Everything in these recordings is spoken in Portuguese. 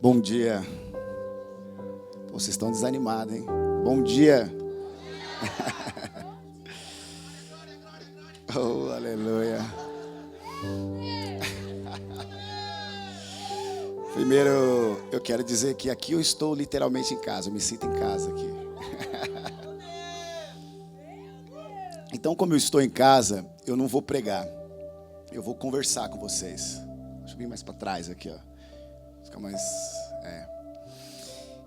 Bom dia. Vocês estão desanimados, hein? Bom dia. Oh, aleluia. Primeiro, eu quero dizer que aqui eu estou literalmente em casa. Eu me sinto em casa aqui. Então, como eu estou em casa, eu não vou pregar. Eu vou conversar com vocês. Deixa eu vir mais para trás aqui, ó. Fica mais...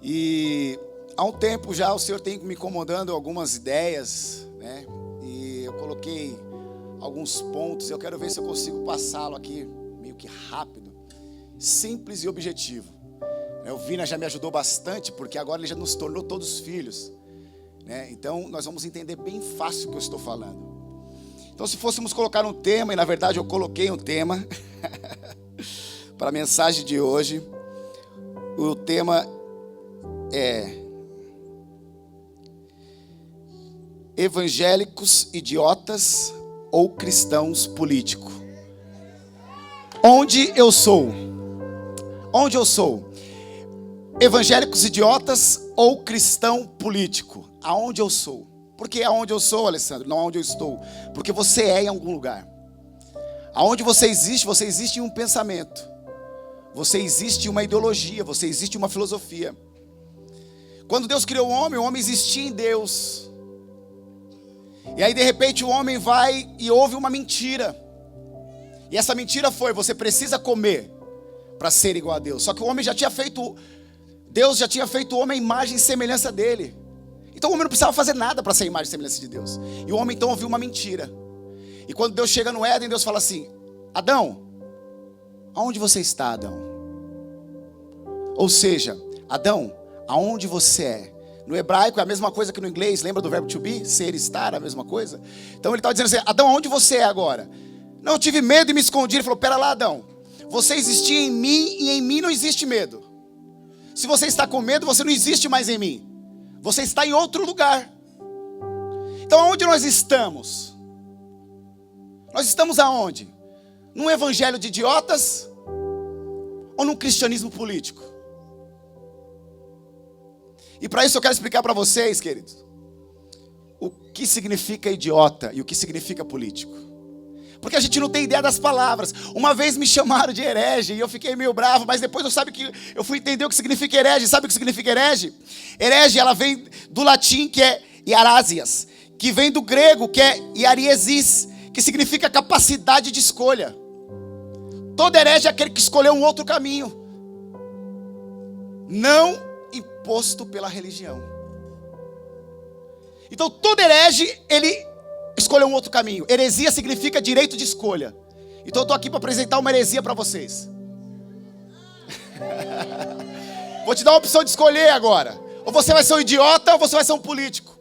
E há um tempo já o Senhor tem me incomodando algumas ideias, né? E eu coloquei alguns pontos. Eu quero ver se eu consigo passá-lo aqui meio que rápido, simples e objetivo. O Vina já me ajudou bastante, porque agora ele já nos tornou todos filhos, né? Então nós vamos entender bem fácil o que eu estou falando. Então, se fôssemos colocar um tema, e na verdade eu coloquei um tema para a mensagem de hoje, o tema é evangélicos idiotas ou cristãos políticos. Onde eu sou? Onde eu sou? Evangélicos idiotas ou cristão político? Aonde eu sou? Por que aonde eu sou, Alessandro? Não aonde eu estou. Porque você é em algum lugar. Aonde você existe em um pensamento. Você existe em uma ideologia, você existe em uma filosofia. Quando Deus criou o homem existia em Deus. E aí de repente o homem vai e ouve uma mentira. E essa mentira foi: você precisa comer para ser igual a Deus. Só que o homem já tinha feito, Deus já tinha feito o homem à imagem e semelhança dele. Então o homem não precisava fazer nada para ser a imagem e semelhança de Deus. E o homem então ouviu uma mentira. E quando Deus chega no Éden, Deus fala assim: Adão, aonde você está, Adão? Ou seja, Adão, aonde você é? No hebraico é a mesma coisa que no inglês. Lembra do verbo to be? Ser, estar, a mesma coisa. Então ele estava dizendo assim: Adão, aonde você é agora? Não, eu tive medo e me escondi. Ele falou: pera lá, Adão, você existia em mim e em mim não existe medo. Se você está com medo, você não existe mais em mim. Você está em outro lugar. Então aonde nós estamos? Nós estamos aonde? Num evangelho de idiotas ou num cristianismo político? E para isso eu quero explicar para vocês, queridos, o que significa idiota e o que significa político. Porque a gente não tem ideia das palavras. Uma vez me chamaram de herege e eu fiquei meio bravo, mas depois eu fui entender o que significa herege. Sabe o que significa herege? Herege, ela vem do latim, que é iarasias, que vem do grego, que é iariesis, que significa capacidade de escolha. Todo herege é aquele que escolheu um outro caminho, não imposto pela religião. Então todo herege, ele escolheu um outro caminho. Heresia significa direito de escolha. Então eu estou aqui para apresentar uma heresia para vocês. Vou te dar uma opção de escolher agora. Ou você vai ser um idiota ou você vai ser um político.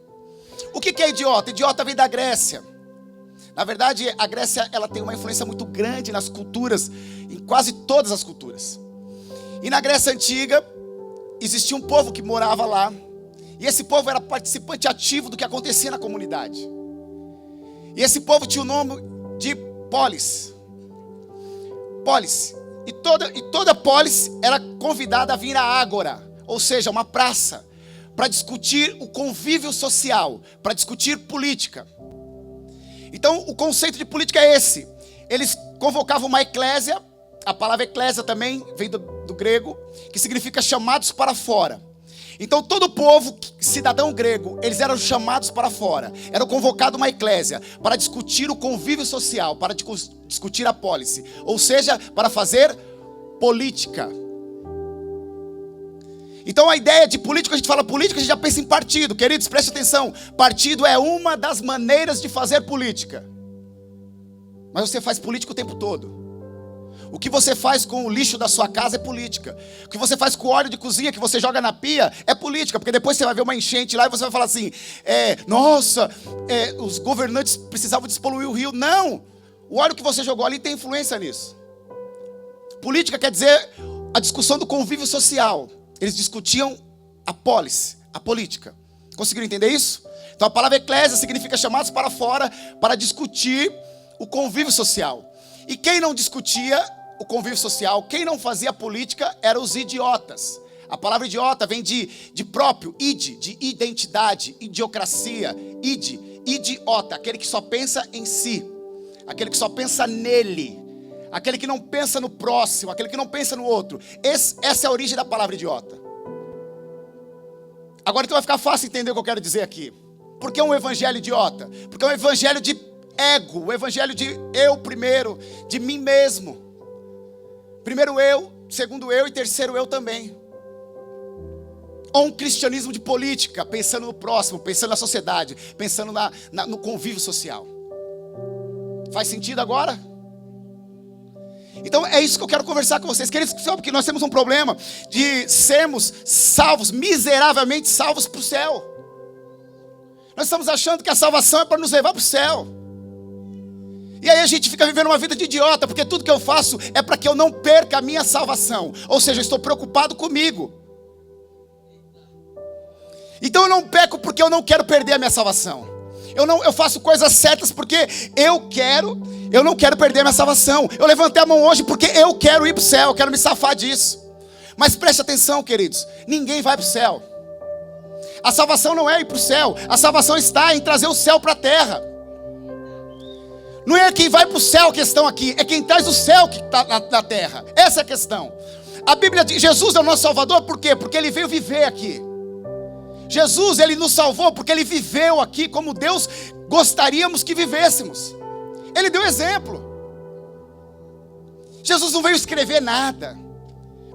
O que é idiota? Idiota vem da Grécia. Na verdade, a Grécia, ela tem uma influência muito grande nas culturas, em quase todas as culturas. E na Grécia Antiga, existia um povo que morava lá. E esse povo era participante ativo do que acontecia na comunidade. E esse povo tinha o nome de polis. Polis. E toda polis era convidada a vir à ágora, ou seja, uma praça, para discutir o convívio social, para discutir política. Então o conceito de política é esse. Eles convocavam uma eclésia. A palavra eclésia também vem do grego, que significa chamados para fora. Então todo o povo, cidadão grego, eles eram chamados para fora. Eram convocados uma eclésia para discutir o convívio social, para discutir a pólice. Ou seja, para fazer política. Então a ideia de política, a gente fala política, a gente já pensa em partido. Queridos, preste atenção. Partido é uma das maneiras de fazer política. Mas você faz política o tempo todo. O que você faz com o lixo da sua casa é política. O que você faz com o óleo de cozinha que você joga na pia é política. Porque depois você vai ver uma enchente lá e você vai falar assim: os governantes precisavam despoluir o rio. Não! O óleo que você jogou ali tem influência nisso. Política quer dizer a discussão do convívio social. Eles discutiam a polis, a política. Conseguiram entender isso? Então a palavra eclésia significa chamados para fora para discutir o convívio social. E quem não discutia o convívio social. Quem não fazia política eram os idiotas. A palavra idiota vem de próprio, id, de identidade, idiocracia, idiota, aquele que só pensa em si, aquele que só pensa nele, aquele que não pensa no próximo, aquele que não pensa no outro. Essa é a origem da palavra idiota. Agora então vai ficar fácil entender o que eu quero dizer aqui. Por que um evangelho idiota? Porque é um evangelho de ego, um evangelho de eu primeiro, de mim mesmo. Primeiro eu, segundo eu e terceiro eu também. Ou um cristianismo de política, pensando no próximo, pensando na sociedade, pensando no convívio social. Faz sentido agora? Então é isso que eu quero conversar com vocês. Queridos, sabe que nós temos um problema de sermos salvos, miseravelmente salvos para o céu. Nós estamos achando que a salvação é para nos levar para o céu. E aí a gente fica vivendo uma vida de idiota, porque tudo que eu faço é para que eu não perca a minha salvação. Ou seja, eu estou preocupado comigo. Então eu não peco porque eu não quero perder a minha salvação. Eu faço coisas certas porque eu não quero perder a minha salvação. Eu levantei a mão hoje porque eu quero ir para o céu, eu quero me safar disso. Mas preste atenção, queridos, ninguém vai para o céu. A salvação não é ir para o céu, a salvação está em trazer o céu para a terra. Não é quem vai para o céu a questão aqui, é quem traz o céu que está na terra. Essa é a questão. A Bíblia diz, Jesus é o nosso Salvador, por quê? Porque Ele veio viver aqui. Jesus, Ele nos salvou porque Ele viveu aqui como Deus gostaríamos que vivêssemos. Ele deu exemplo. Jesus não veio escrever nada.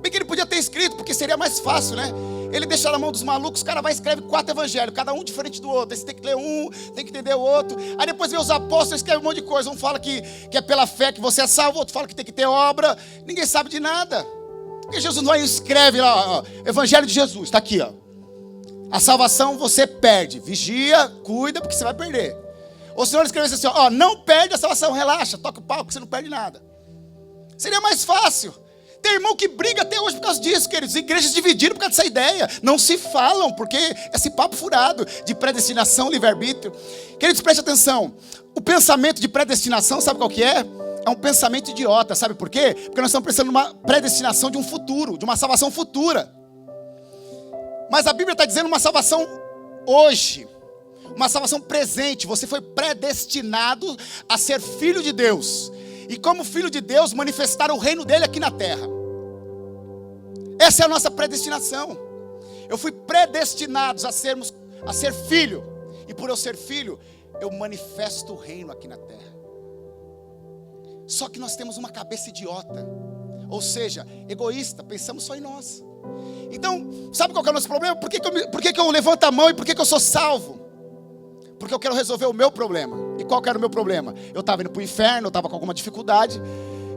Bem que Ele podia ter escrito, porque seria mais fácil, né? Ele deixa na mão dos malucos, o cara vai e escreve 4 evangelhos, cada um diferente do outro. Aí você tem que ler um, tem que entender o outro. Aí depois vem os apóstolos, escrevem um monte de coisa. Um fala que é pela fé que você é salvo, outro fala que tem que ter obra. Ninguém sabe de nada. Porque Jesus não escreve lá, ó, Evangelho de Jesus, está aqui, ó. A salvação você perde, vigia, cuida, porque você vai perder. Ou senão ele escrevesse assim, ó, não perde a salvação, relaxa, toca o pau, porque você não perde nada. Seria mais fácil. Tem irmão que briga até hoje por causa disso, queridos. Igrejas dividiram por causa dessa ideia. Não se falam, porque esse papo furado de predestinação, livre-arbítrio. Queridos, preste atenção. O pensamento de predestinação, sabe qual que é? É um pensamento idiota, sabe por quê? Porque nós estamos pensando numa predestinação de um futuro, de uma salvação futura. Mas a Bíblia está dizendo uma salvação hoje, uma salvação presente. Você foi predestinado a ser filho de Deus. E como filho de Deus, manifestar o reino dele aqui na terra. Essa é a nossa predestinação. Eu fui predestinado a ser filho. E por eu ser filho, eu manifesto o reino aqui na terra. Só que nós temos uma cabeça idiota. Ou seja, egoísta, pensamos só em nós. Então, sabe qual que é o nosso problema? Por que eu levanto a mão e por que eu sou salvo? Porque eu quero resolver o meu problema. E qual que era o meu problema? Eu estava indo para o inferno, eu estava com alguma dificuldade.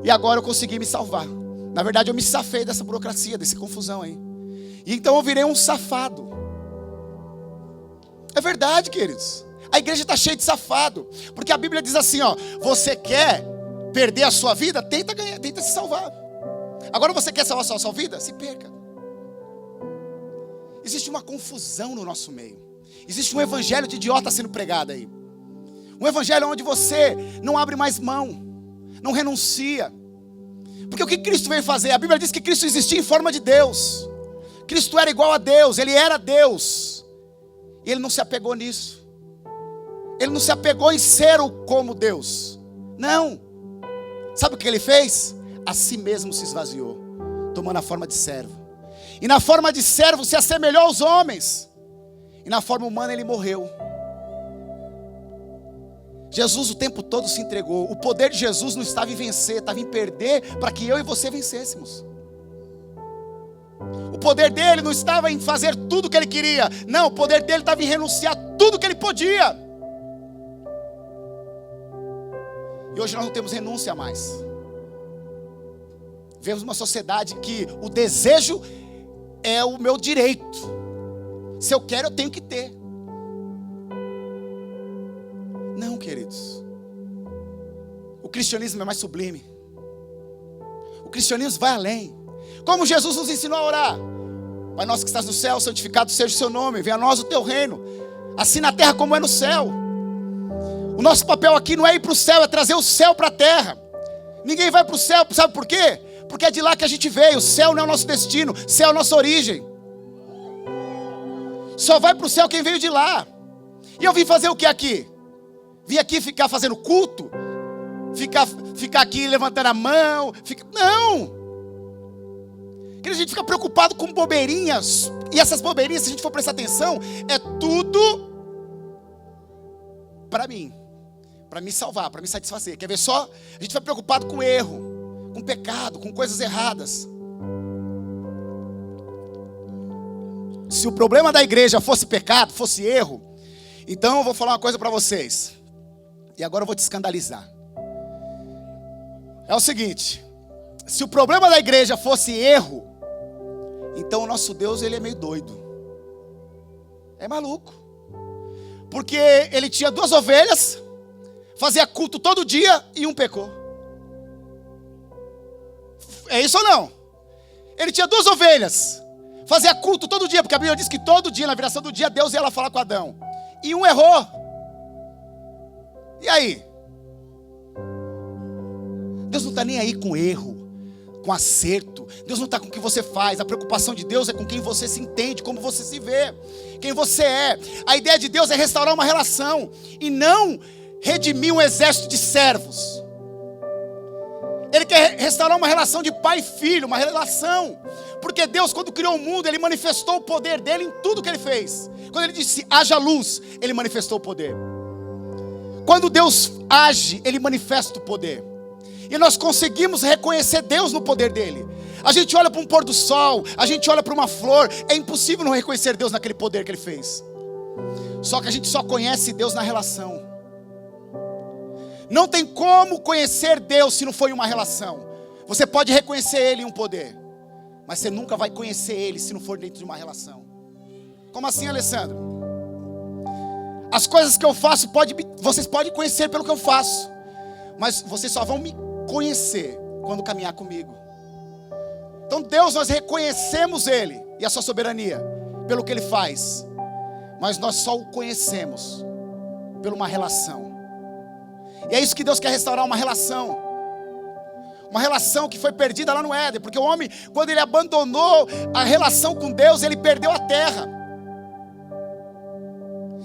E agora eu consegui me salvar. Na verdade eu me safei dessa burocracia, dessa confusão aí. E então eu virei um safado. É verdade, queridos. A igreja está cheia de safado. Porque a Bíblia diz assim, ó, você quer perder a sua vida? Tenta se salvar. Agora você quer salvar a sua vida? Se perca. Existe uma confusão no nosso meio. Existe um evangelho de idiota sendo pregado aí. Um evangelho onde você não abre mais mão, não renuncia. Porque o que Cristo veio fazer? A Bíblia diz que Cristo existia em forma de Deus. Cristo era igual a Deus, Ele era Deus. E Ele não se apegou nisso. Ele não se apegou em ser como Deus. Não. Sabe o que Ele fez? A si mesmo se esvaziou, tomando a forma de servo. E na forma de servo se assemelhou aos homens. E na forma humana Ele morreu. Jesus o tempo todo se entregou. O poder de Jesus não estava em vencer, estava em perder para que eu e você vencêssemos. O poder dele não estava em fazer tudo o que ele queria. Não, o poder dele estava em renunciar tudo o que ele podia. E hoje nós não temos renúncia mais. Vemos uma sociedade que o desejo é o meu direito. Se eu quero, eu tenho que ter. Não, queridos. O cristianismo é mais sublime. O cristianismo vai além. Como Jesus nos ensinou a orar. Pai nosso que estás no céu, santificado seja o seu nome. Venha a nós o teu reino. Assim na terra como é no céu. O nosso papel aqui não é ir para o céu, é trazer o céu para a terra. Ninguém vai para o céu, sabe por quê? Porque é de lá que a gente veio. O céu não é o nosso destino, o céu é a nossa origem. Só vai para o céu quem veio de lá. E eu vim fazer o que aqui? Vim aqui ficar fazendo culto? Ficar aqui levantando a mão? Não! Que a gente fica preocupado com bobeirinhas. E essas bobeirinhas, se a gente for prestar atenção, é tudo para mim. Para me salvar, para me satisfazer. Quer ver só? A gente vai preocupado com erro, com pecado, com coisas erradas. Se o problema da igreja fosse pecado, fosse erro, então eu vou falar uma coisa para vocês. E agora eu vou te escandalizar. É o seguinte: se o problema da igreja fosse erro, então o nosso Deus, ele é meio doido. É maluco. Porque ele tinha 2 ovelhas, fazia culto todo dia e um pecou. É isso ou não? Ele tinha 2 ovelhas, fazia culto todo dia, porque a Bíblia diz que todo dia, na viração do dia, Deus ia lá falar com Adão. E um errou. E aí? Deus não está nem aí com erro, com acerto. Deus não está com o que você faz. A preocupação de Deus é com quem você se entende, como você se vê, quem você é. A ideia de Deus é restaurar uma relação e não redimir um exército de servos. Ele quer restaurar uma relação de pai e filho, uma relação. Porque Deus, quando criou o mundo, Ele manifestou o poder dEle em tudo que Ele fez. Quando Ele disse, haja luz, Ele manifestou o poder. Quando Deus age, Ele manifesta o poder. E nós conseguimos reconhecer Deus no poder dEle. A gente olha para um pôr do sol, a gente olha para uma flor. É impossível não reconhecer Deus naquele poder que Ele fez. Só que a gente só conhece Deus na relação. Não tem como conhecer Deus se não for em uma relação. Você pode reconhecer Ele em um poder, mas você nunca vai conhecer Ele se não for dentro de uma relação. Como assim, Alessandro? As coisas que eu faço, vocês podem conhecer pelo que eu faço, mas vocês só vão me conhecer quando caminhar comigo. Então Deus, nós reconhecemos Ele e a sua soberania pelo que Ele faz, mas nós só o conhecemos por uma relação. E é isso que Deus quer restaurar, uma relação. Uma relação que foi perdida lá no Éden. Porque o homem, quando ele abandonou a relação com Deus, ele perdeu a terra.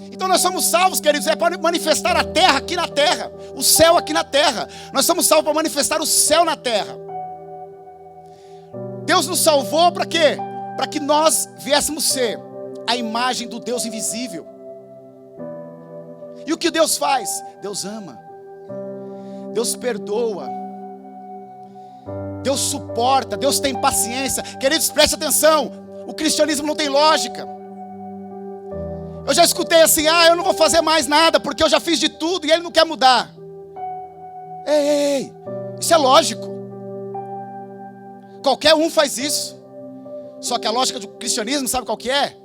Então nós somos salvos, queridos, é para manifestar a terra aqui na terra. O céu aqui na terra. Nós somos salvos para manifestar o céu na terra. Deus nos salvou para quê? Para que nós viéssemos ser a imagem do Deus invisível. E o que Deus faz? Deus ama. Deus perdoa, Deus suporta, Deus tem paciência. Queridos, preste atenção, o cristianismo não tem lógica. Eu já escutei assim, eu não vou fazer mais nada, porque eu já fiz de tudo e Ele não quer mudar. Ei, isso é lógico. Qualquer um faz isso. Só que a lógica do cristianismo, sabe qual que é?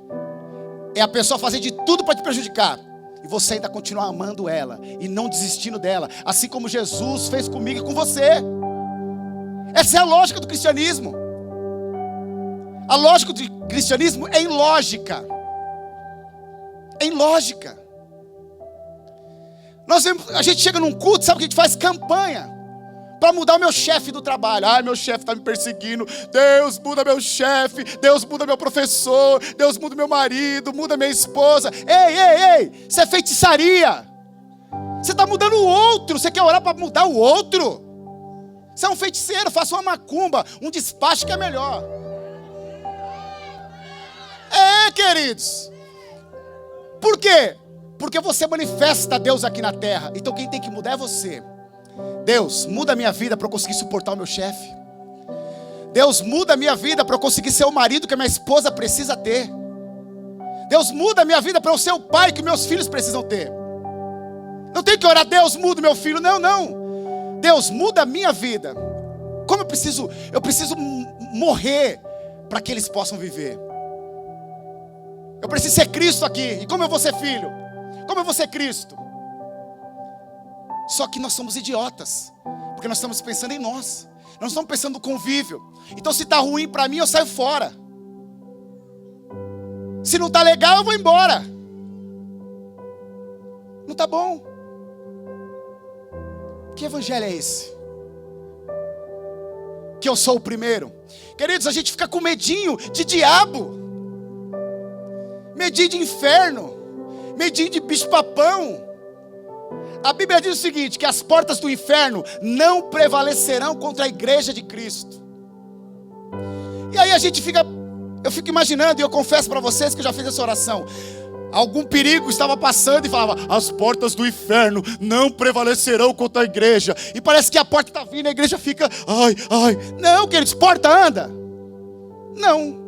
É a pessoa fazer de tudo para te prejudicar. E você ainda continuar amando ela e não desistindo dela, assim como Jesus fez comigo e com você. Essa é a lógica do cristianismo. A lógica do cristianismo é em lógica. É em lógica. A gente chega num culto, sabe o que a gente faz? Campanha para mudar o meu chefe do trabalho. Meu chefe está me perseguindo. Deus, muda meu chefe. Deus, muda meu professor. Deus, muda meu marido. Muda minha esposa. Ei, isso é feitiçaria. Você está mudando o outro. Você quer orar para mudar o outro? Você é um feiticeiro. Faça uma macumba, um despacho que é melhor. Queridos. Por quê? Porque você manifesta Deus aqui na terra. Então quem tem que mudar é você. Deus, muda a minha vida para eu conseguir suportar o meu chefe. Deus, muda a minha vida para eu conseguir ser o marido que a minha esposa precisa ter. Deus, muda a minha vida para eu ser o pai que meus filhos precisam ter. Não tem que orar, Deus, muda o meu filho. Não. Deus, muda a minha vida. Como eu preciso morrer para que eles possam viver. Eu preciso ser Cristo aqui. E como eu vou ser filho? Como eu vou ser Cristo? Só que nós somos idiotas, porque nós estamos pensando em nós. Nós não estamos pensando no convívio. Então se está ruim para mim, eu saio fora. Se não está legal, eu vou embora. Não está bom. Que evangelho é esse? que eu sou o primeiro. Queridos, a gente fica com medinho de diabo, medinho de inferno, medinho de bicho-papão. A Bíblia diz o seguinte, que as portas do inferno não prevalecerão contra a igreja de Cristo. E aí eu fico imaginando, e eu confesso para vocês que eu já fiz essa oração. Algum perigo estava passando e falava, as portas do inferno não prevalecerão contra a igreja. E parece que a porta está vindo, a igreja fica, ai. Não, queridos, porta anda. Não.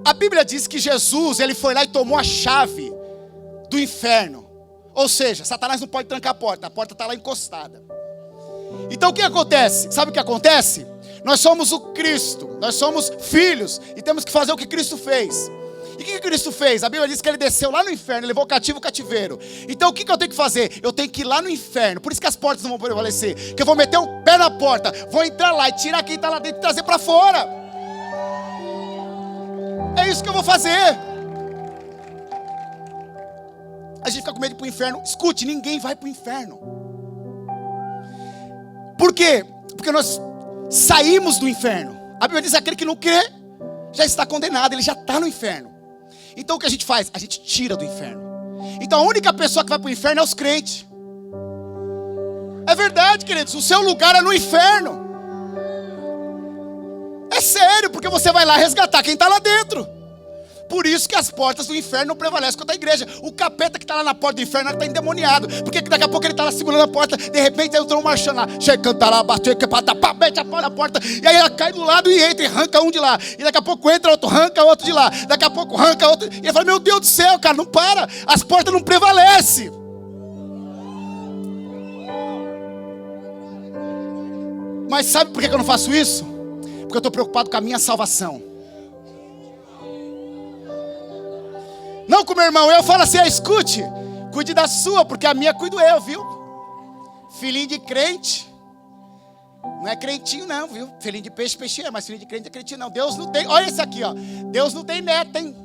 A Bíblia diz que Jesus, ele foi lá e tomou a chave do inferno. Ou seja, Satanás não pode trancar a porta está lá encostada. Então o que acontece? Sabe o que acontece? Nós somos o Cristo, nós somos filhos e temos que fazer o que Cristo fez. E o que Cristo fez? A Bíblia diz que ele desceu lá no inferno, levou cativo o cativeiro. Então o que eu tenho que fazer? Eu tenho que ir lá no inferno. Por isso que as portas não vão prevalecer. Que eu vou meter o pé na porta, vou entrar lá e tirar quem está lá dentro e trazer para fora. É isso que eu vou fazer. A gente fica com medo de ir para o inferno. Escute, ninguém vai para o inferno. Por quê? Porque nós saímos do inferno. A Bíblia diz que aquele que não crê já está condenado, ele já está no inferno. Então o que a gente faz? A gente tira do inferno. Então a única pessoa que vai para o inferno é os crentes. É verdade, queridos, o seu lugar é no inferno. É sério, porque você vai lá resgatar quem está lá dentro. Por isso que as portas do inferno não prevalecem contra a igreja. O capeta que está lá na porta do inferno está endemoniado. Porque daqui a pouco ele está lá segurando a porta. De repente entrou um marchando lá. Mete a porta na porta. E aí ela cai do lado e entra e arranca um de lá. E daqui a pouco entra outro, arranca outro de lá. Daqui a pouco arranca outro. E ele fala, meu Deus do céu, cara, não para. As portas não prevalecem. Mas sabe por que eu não faço isso? Porque eu estou preocupado com a minha salvação. Não com o meu irmão, eu falo assim, escute, cuide da sua, porque a minha cuido eu, viu? Filhinho de crente, não é crentinho não, viu? Filhinho de peixe, peixinho é, mas filhinho de crente é crentinho não. Deus não tem, olha esse aqui, ó. Deus não tem neto, hein?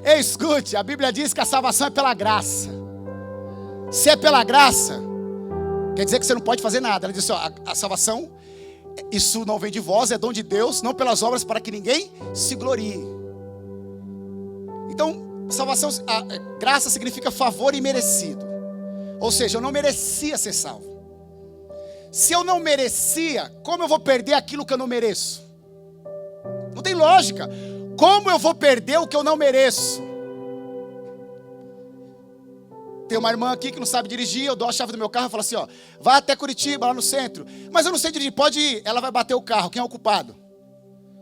Ei, escute, a Bíblia diz que a salvação é pela graça. Se é pela graça, quer dizer que você não pode fazer nada. Ela diz assim, ó, a salvação, isso não vem de vós, é dom de Deus, não pelas obras para que ninguém se glorie. Então, salvação, graça significa favor imerecido. Ou seja, eu não merecia ser salvo. Se eu não merecia, como eu vou perder aquilo que eu não mereço? Não tem lógica. Como eu vou perder o que eu não mereço? Tem uma irmã aqui que não sabe dirigir, eu dou a chave do meu carro e falo assim, ó, vai até Curitiba, lá no centro. Mas eu não sei dirigir, pode ir. Ela vai bater o carro, quem é o culpado?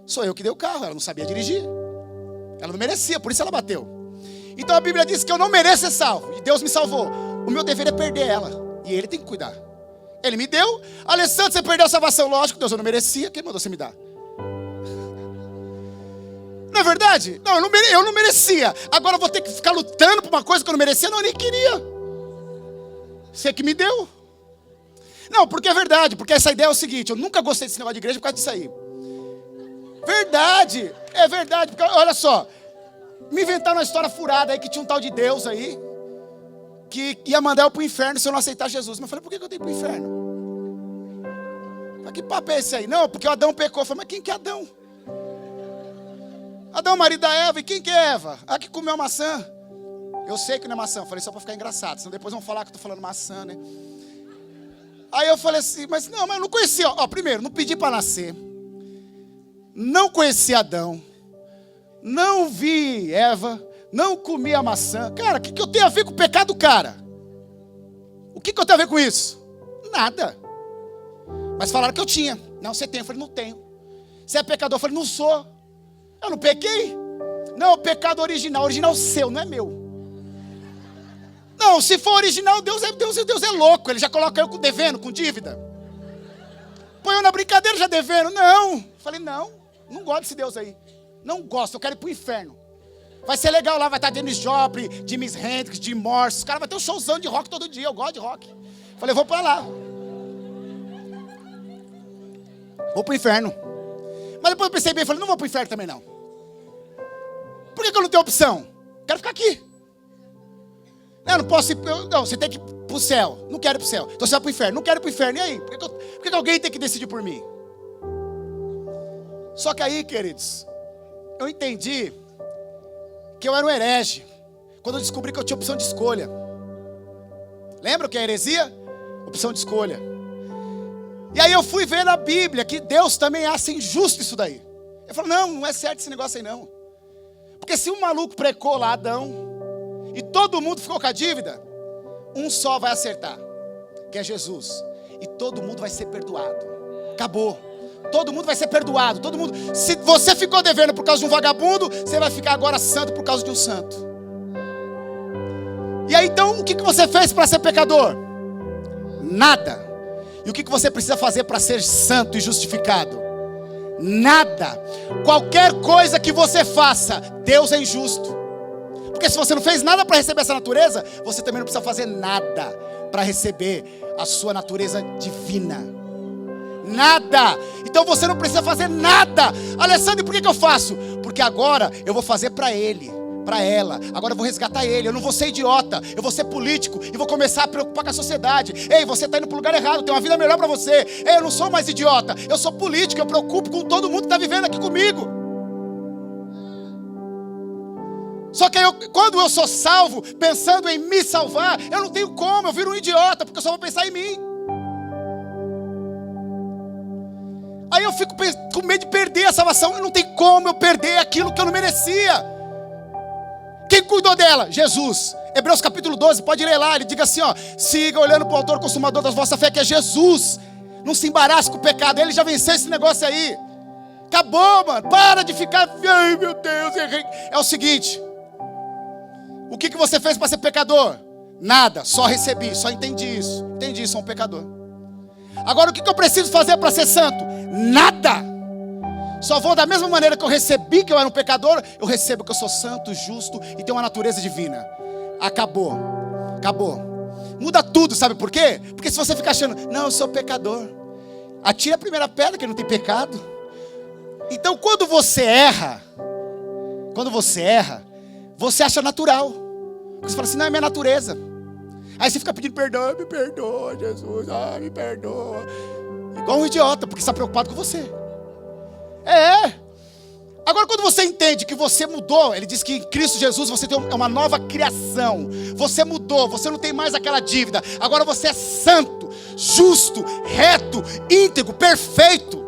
Sou eu que dei o carro, ela não sabia dirigir. Ela não merecia, por isso ela bateu. Então a Bíblia diz que eu não mereço ser salvo. E Deus me salvou. O meu dever é perder ela. E Ele tem que cuidar. Ele me deu. Alessandro, você perdeu a salvação. Lógico, Deus, eu não merecia. Quem mandou você me dar? Não é verdade? Não, eu não merecia. Agora eu vou ter que ficar lutando por uma coisa que eu não merecia. Não, eu nem queria. Você que me deu. Não, porque é verdade. Porque essa ideia é o seguinte. Eu nunca gostei desse negócio de igreja por causa disso aí. Verdade, é verdade, porque olha só, me inventaram uma história furada aí que tinha um tal de Deus aí, que ia mandar eu para o inferno se eu não aceitar Jesus. Mas eu falei, por que eu tenho que ir para o inferno? Mas que papo é esse aí? Não, porque o Adão pecou. Eu falei, mas quem que é Adão? Adão, marido da Eva, e quem que é Eva? A que comeu a maçã. Eu sei que não é maçã, eu falei só para ficar engraçado, senão depois vão falar que eu estou falando maçã, né? Aí eu falei assim, mas eu não conhecia, ó, primeiro, não pedi para nascer. Não conheci Adão, não vi Eva, não comi a maçã. Cara, o que eu tenho a ver com o pecado do cara? O que eu tenho a ver com isso? Nada. Mas falaram que eu tinha. Não, você tem. Eu falei, não tenho. Você é pecador? Eu falei, não sou. Eu não pequei. Não, o pecado original seu, não é meu. Não, se for original, Deus é louco. Ele já coloca eu devendo, com dívida. Põe eu na brincadeira já devendo. Não. Eu falei, não gosto desse Deus aí. Não gosto, eu quero ir pro inferno. Vai ser legal lá, vai estar Dennis Joplin, Jimi Hendrix, Jim Morrison. Os caras vão ter um showzão de rock todo dia, eu gosto de rock. Falei, vou pra lá. Vou pro inferno. Mas depois eu pensei bem, falei, não vou pro inferno também não. Por que eu não tenho opção? Quero ficar aqui. Eu não posso ir, não, você tem que ir pro céu. Não quero ir pro céu. Então você vai pro inferno. Não quero ir pro inferno. E aí? Por que alguém tem que decidir por mim? Só que aí, queridos, eu entendi que eu era um herege quando eu descobri que eu tinha opção de escolha. Lembra o que é heresia? Opção de escolha. E aí eu fui ver na Bíblia que Deus também acha injusto isso daí. Eu falei, não é certo esse negócio aí não. Porque se um maluco precou lá, Adão, e todo mundo ficou com a dívida, um só vai acertar, que é Jesus. E todo mundo vai ser perdoado. Acabou. Todo mundo vai ser perdoado. Todo mundo. Se você ficou devendo por causa de um vagabundo, você vai ficar agora santo por causa de um santo. E aí então, o que você fez para ser pecador? Nada. E o que você precisa fazer para ser santo e justificado? Nada. Qualquer coisa que você faça, Deus é injusto. Porque se você não fez nada para receber essa natureza, você também não precisa fazer nada para receber a sua natureza divina. Nada. Então você não precisa fazer nada. Alessandro, e por que eu faço? Porque agora eu vou fazer para ele, para ela. Agora eu vou resgatar ele. Eu não vou ser idiota. Eu vou ser político e vou começar a preocupar com a sociedade. Ei, você está indo para o lugar errado. Tem uma vida melhor para você. Ei, eu não sou mais idiota. Eu sou político. Eu preocupo com todo mundo que está vivendo aqui comigo. Só que quando eu sou salvo, pensando em me salvar, eu não tenho como. Eu viro um idiota porque eu só vou pensar em mim. Aí eu fico com medo de perder a salvação. Não tem como eu perder aquilo que eu não merecia. Quem cuidou dela? Jesus. Hebreus capítulo 12, pode ler lá. Ele diz assim, ó: siga olhando para o autor consumador da vossa fé, que é Jesus. Não se embarace com o pecado. Ele já venceu esse negócio aí. Acabou, mano. Para de ficar, ai meu Deus, errei. É o seguinte: o que você fez para ser pecador? Nada, só recebi, só entendi isso. Entendi, sou um pecador. Agora o que eu preciso fazer para ser santo? Nada. Só vou da mesma maneira que eu recebi que eu era um pecador, eu recebo que eu sou santo, justo e tenho uma natureza divina. Acabou. Acabou. Muda tudo, sabe por quê? Porque se você ficar achando, não, eu sou pecador, atire a primeira pedra que não tem pecado. Então quando você erra, você acha natural. Você fala assim, não, é minha natureza. Aí você fica pedindo perdão, me perdoa, Jesus, me perdoa. Igual um idiota, porque está preocupado com você. Agora quando você entende que você mudou, ele diz que em Cristo Jesus você tem uma nova criação. Você mudou, você não tem mais aquela dívida. Agora você é santo, justo, reto, íntegro, perfeito.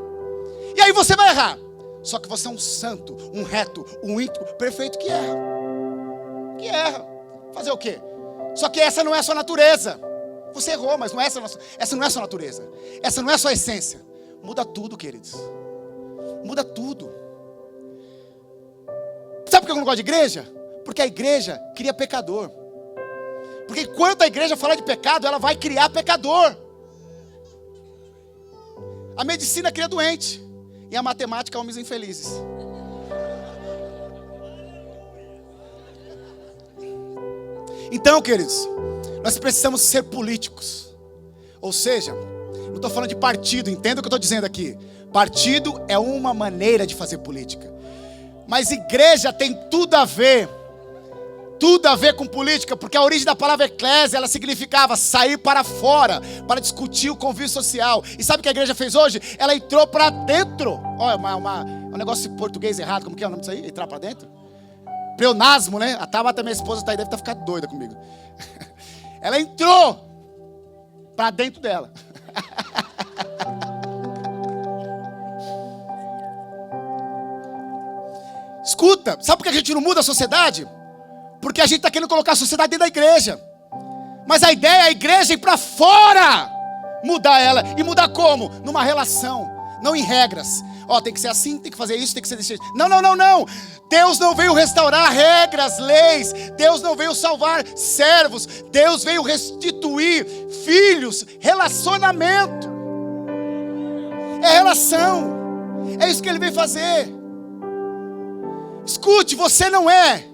E aí você vai errar. Só que você é um santo, um reto, um íntegro, perfeito que erra. Fazer o quê? Só que essa não é a sua natureza. Você errou, mas essa não é a sua natureza. Essa não é a sua essência. Muda tudo, queridos. Muda tudo. Sabe por que eu não gosto de igreja? Porque a igreja cria pecador. Porque enquanto a igreja falar de pecado, ela vai criar pecador. A medicina cria doente. E a matemática homens infelizes. Então, queridos, nós precisamos ser políticos. Ou seja, não estou falando de partido, entenda o que eu estou dizendo aqui. Partido é uma maneira de fazer política. Mas igreja tem tudo a ver com política, porque a origem da palavra eclésia, ela significava sair para fora, para discutir o convívio social. E sabe o que a igreja fez hoje? Ela entrou para dentro. Olha, um negócio de português errado, como que é o nome disso aí? Entrar para dentro? Pleonasmo, né? A Tabata, minha esposa, tá aí, deve estar ficando doida comigo. Ela entrou para dentro dela. Escuta, sabe por que a gente não muda a sociedade? Porque a gente está querendo colocar a sociedade dentro da igreja. Mas a ideia é a igreja ir para fora, mudar ela. E mudar como? Numa relação, não em regras. Tem que ser assim, tem que fazer isso, tem que ser desse jeito. Não. Deus não veio restaurar regras, leis. Deus não veio salvar servos. Deus veio restituir filhos, relacionamento. É relação. É isso que Ele veio fazer. Escute, você não é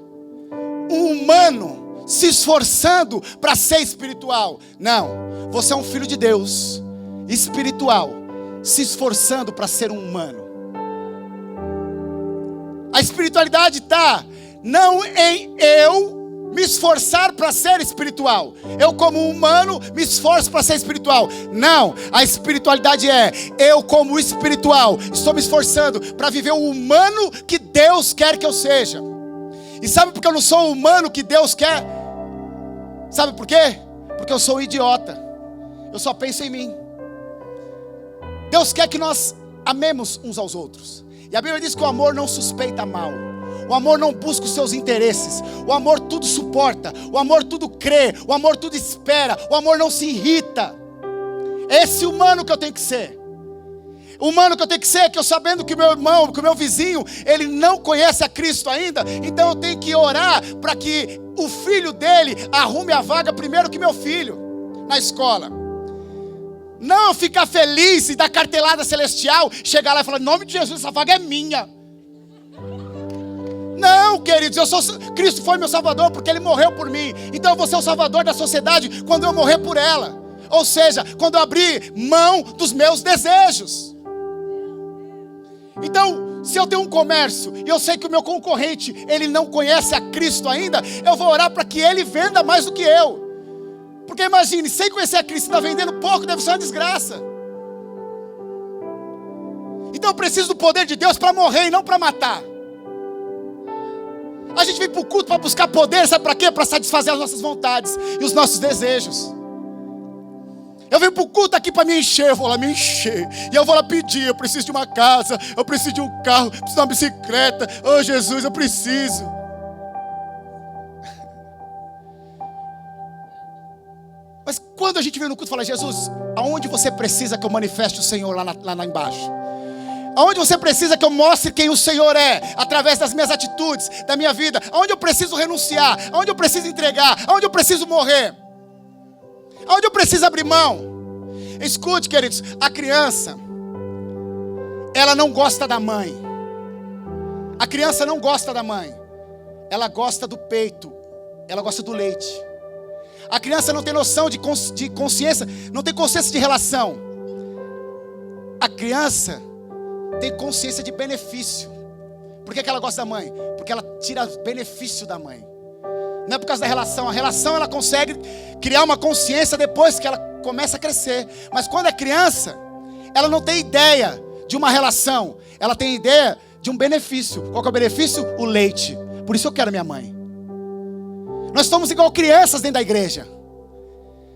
um humano se esforçando para ser espiritual. Não, você é um filho de Deus, espiritual, se esforçando para ser um humano. A espiritualidade está não em eu me esforçar para ser espiritual. Eu, como humano, me esforço para ser espiritual. Não, a espiritualidade é: eu, como espiritual, estou me esforçando para viver o humano que Deus quer que eu seja. E sabe por que eu não sou o humano que Deus quer? Sabe por quê? Porque eu sou um idiota. Eu só penso em mim. Deus quer que nós amemos uns aos outros. E a Bíblia diz que o amor não suspeita mal. O amor não busca os seus interesses. O amor tudo suporta. O amor tudo crê. O amor tudo espera. O amor não se irrita. Esse humano que eu tenho que ser. O humano que eu tenho que ser é que eu, sabendo que o meu irmão, que o meu vizinho, ele não conhece a Cristo ainda, então eu tenho que orar para que o filho dele arrume a vaga primeiro que meu filho na escola. Não ficar feliz e dar cartelada celestial, chegar lá e falar: em nome de Jesus, essa vaga é minha. Não, queridos, Cristo foi meu salvador porque Ele morreu por mim. Então eu vou ser o salvador da sociedade quando eu morrer por ela. Ou seja, quando eu abrir mão dos meus desejos. Então, se eu tenho um comércio e eu sei que o meu concorrente, ele não conhece a Cristo ainda, eu vou orar para que ele venda mais do que eu. Porque imagine, sem conhecer a Cristo, está vendendo pouco, deve ser uma desgraça. Então eu preciso do poder de Deus para morrer e não para matar. A gente vem para o culto para buscar poder, sabe para quê? Para satisfazer as nossas vontades e os nossos desejos. Eu venho para o culto aqui para me encher, eu vou lá me encher. E eu vou lá pedir: eu preciso de uma casa, eu preciso de um carro, preciso de uma bicicleta. Oh Jesus, eu preciso. Mas quando a gente vem no culto e fala: Jesus, aonde você precisa que eu manifeste o Senhor lá embaixo? Aonde você precisa que eu mostre quem o Senhor é? Através das minhas atitudes, da minha vida. Aonde eu preciso renunciar? Aonde eu preciso entregar? Aonde eu preciso morrer? Aonde eu preciso abrir mão? Escute, queridos, a criança, ela não gosta da mãe. A criança não gosta da mãe. Ela gosta do peito. Ela gosta do leite. A criança não tem noção de consciência, não tem consciência de relação. A criança tem consciência de benefício. Por que ela gosta da mãe? Porque ela tira benefício da mãe. Não é por causa da relação. A relação ela consegue criar uma consciência depois que ela começa a crescer. Mas quando é criança, ela não tem ideia de uma relação. Ela tem ideia de um benefício. Qual que é o benefício? O leite. Por isso eu quero minha mãe. Nós estamos igual crianças dentro da igreja,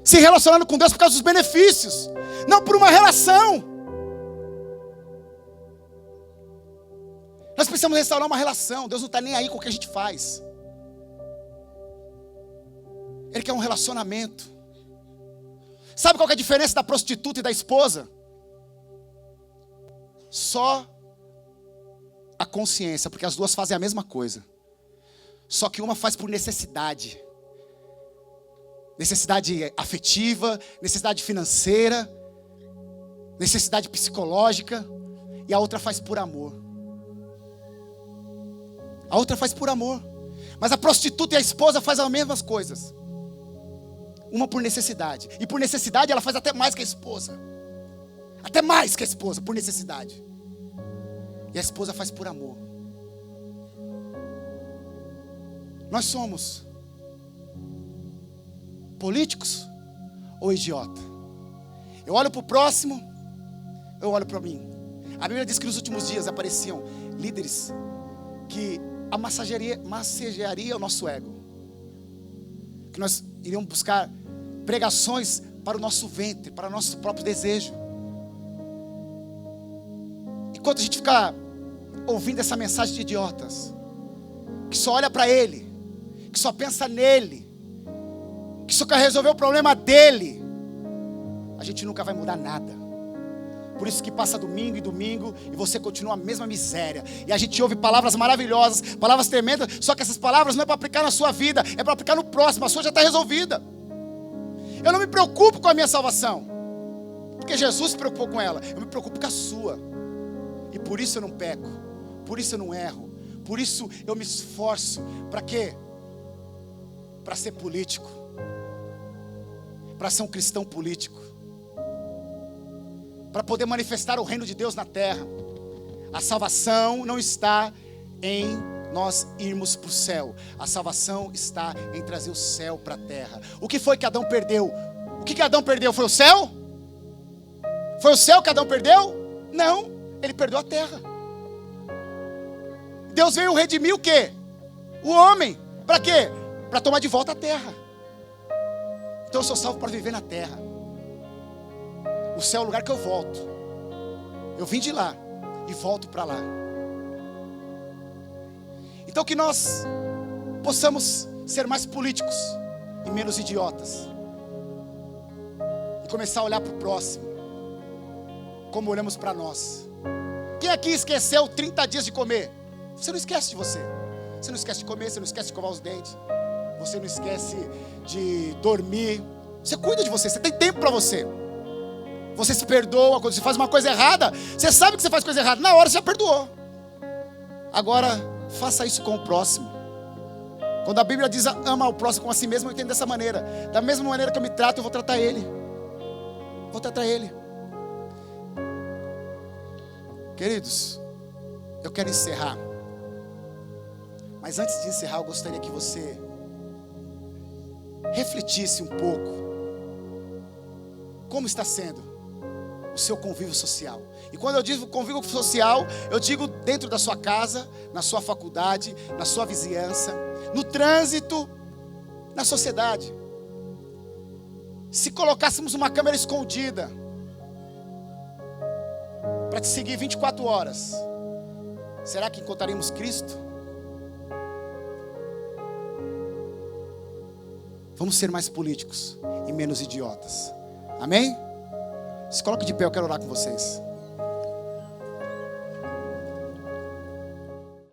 se relacionando com Deus por causa dos benefícios, não por uma relação. Nós precisamos restaurar uma relação. Deus não está nem aí com o que a gente faz. Ele quer um relacionamento. Sabe qual que é a diferença da prostituta e da esposa? Só a consciência, porque as duas fazem a mesma coisa. Só que uma faz por necessidade. Necessidade afetiva, necessidade financeira, necessidade psicológica. E a outra faz por amor. A outra faz por amor. Mas a prostituta e a esposa fazem as mesmas coisas. Uma por necessidade. E por necessidade ela faz até mais que a esposa. Até mais que a esposa, por necessidade. E a esposa faz por amor. Nós somos políticos ou idiota? Eu olho para o próximo, eu olho para mim. A Bíblia diz que nos últimos dias apareciam líderes que massagearia o nosso ego. Que nós iríamos buscar pregações para o nosso ventre, para o nosso próprio desejo. Enquanto a gente ficar ouvindo essa mensagem de idiotas, que só olha para ele, que só pensa nele, que só quer resolver o problema dele, a gente nunca vai mudar nada. Por isso que passa domingo e você continua a mesma miséria. E a gente ouve palavras maravilhosas, palavras tremendas, só que essas palavras não é para aplicar na sua vida, é para aplicar no próximo. A sua já está resolvida. Eu não me preocupo com a minha salvação, porque Jesus se preocupou com ela. Eu me preocupo com a sua. E por isso eu não peco, por isso eu não erro, por isso eu me esforço. Para quê? Para ser político, para ser um cristão político, para poder manifestar o reino de Deus na terra. A salvação não está em nós irmos para o céu. A salvação está em trazer o céu para a terra. O que foi que Adão perdeu? O que Adão perdeu? Foi o céu? Foi o céu que Adão perdeu? Não, ele perdeu a terra. Deus veio redimir o quê? O homem. Para quê? Para tomar de volta a terra. Então eu sou salvo para viver na terra. O céu é o lugar que eu volto. Eu vim de lá e volto para lá. Então que nós possamos ser mais políticos e menos idiotas. E começar a olhar para o próximo, como olhamos para nós. Quem aqui esqueceu 30 dias de comer? Você não esquece de você. Você não esquece de comer, você não esquece de escovar os dentes. Você não esquece de dormir. Você cuida de você, você tem tempo para você. Você se perdoa quando você faz uma coisa errada. Você sabe que você faz coisa errada, na hora você já perdoou. Agora, faça isso com o próximo. Quando a Bíblia diz ama o próximo como a si mesmo, eu entendo dessa maneira. Da mesma maneira que eu me trato, eu vou tratar ele. Vou tratar ele. Queridos, eu quero encerrar. Mas antes de encerrar, eu gostaria que você refletisse um pouco. Como está sendo o seu convívio social? E quando eu digo convívio social, eu digo dentro da sua casa, na sua faculdade, na sua vizinhança, no trânsito, na sociedade. Se colocássemos uma câmera escondida para te seguir 24 horas, será que encontraríamos Cristo? Vamos ser mais políticos e menos idiotas. Amém? Se coloque de pé, eu quero orar com vocês.